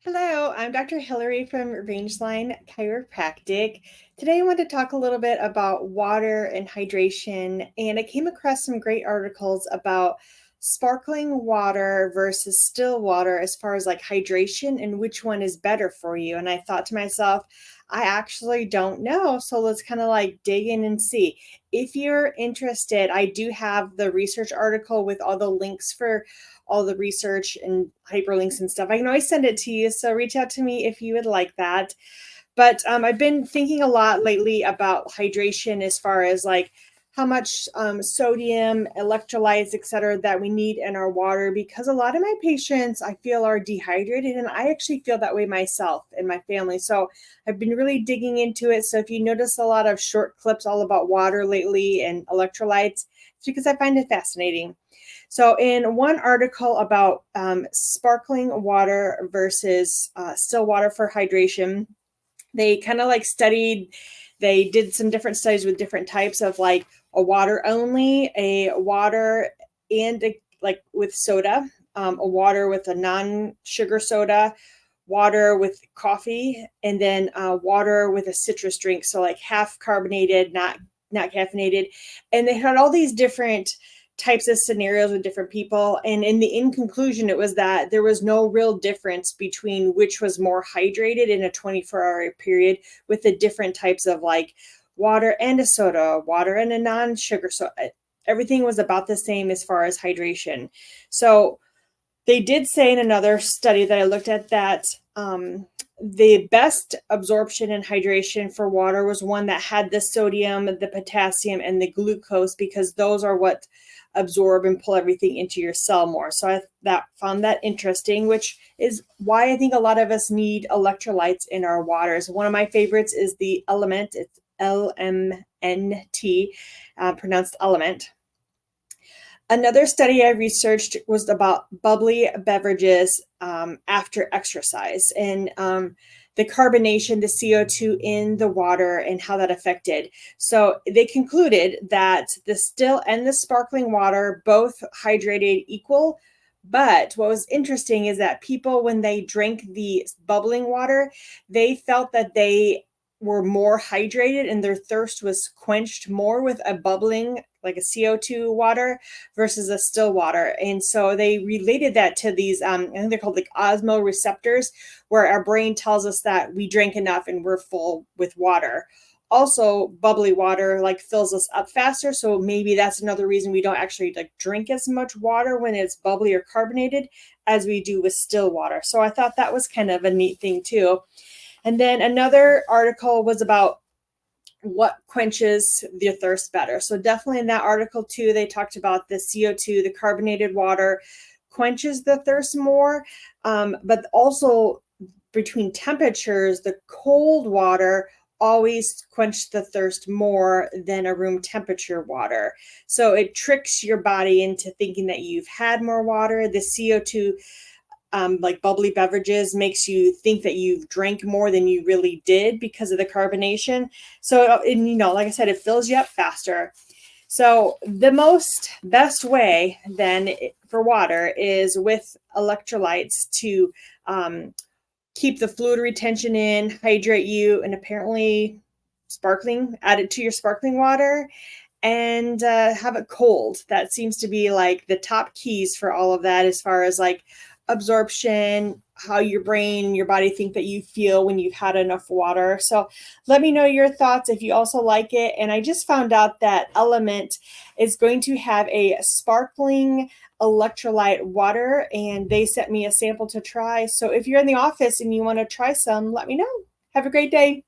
Hello, I'm Dr. Hillary from Rangeline Chiropractic. Today, I want to talk a little bit about water and hydration, and I came across some great articles about sparkling water versus still water as far as like hydration and which one is better for you. And I thought to myself, I actually don't know. So let's kind of like dig in and see. If you're interested, I do have the research article with all the links for all the research and hyperlinks and stuff. I can always send it to you. So reach out to me if you would like that. But I've been thinking a lot lately about hydration as far as like how much sodium, electrolytes, et cetera, that we need in our water because a lot of my patients I feel are dehydrated, and I actually feel that way myself and my family. So I've been really digging into it. So if you notice a lot of short clips all about water lately and electrolytes, it's because I find it fascinating. So, in one article about sparkling water versus still water for hydration, they kind of like studied, they did some different studies with different types of like a water only, a water and like with soda, a water with a non sugar soda, water with coffee, and then water with a citrus drink. So, like half carbonated, not caffeinated. And they had all these different types of scenarios with different people. And in conclusion, it was that there was no real difference between which was more hydrated in a 24-hour period with the different types of like water and a soda, water and a non-sugar soda. Everything was about the same as far as hydration. So they did say in another study that I looked at that the best absorption and hydration for water was one that had the sodium, the potassium, and the glucose because those are what absorb and pull everything into your cell more. So I found that interesting, which is why I think a lot of us need electrolytes in our waters. One of my favorites is the Element. It's LMNT, pronounced Element. Another study I researched was about bubbly beverages after exercise and the carbonation, the CO2 in the water, and how that affected. So they concluded that the still and the sparkling water both hydrated equal. But what was interesting is that people, when they drank the bubbling water, they felt that they were more hydrated and their thirst was quenched more with a bubbling, like a CO2 water versus a still water. And so they related that to these, I think they're called like osmoreceptors, where our brain tells us that we drank enough and we're full with water. Also, bubbly water like fills us up faster. So maybe that's another reason we don't actually like drink as much water when it's bubbly or carbonated as we do with still water. So I thought that was kind of a neat thing too. And then another article was about what quenches the thirst better. So definitely in that article too, they talked about the CO2, the carbonated water quenches the thirst more, but also between temperatures, the cold water always quench the thirst more than a room temperature water. So it tricks your body into thinking that you've had more water. The CO2 like bubbly beverages makes you think that you've drank more than you really did because of the carbonation. So, and like I said, it fills you up faster. So the best way then for water is with electrolytes to keep the fluid retention in, hydrate you, and apparently add it to your sparkling water and have it cold. That seems to be like the top keys for all of that as far as like absorption, how your brain and your body think that you feel when you've had enough water. So let me know your thoughts if you also like it. And I just found out that Element is going to have a sparkling electrolyte water, and they sent me a sample to try. So if you're in the office and you want to try some, let me know. Have a great day.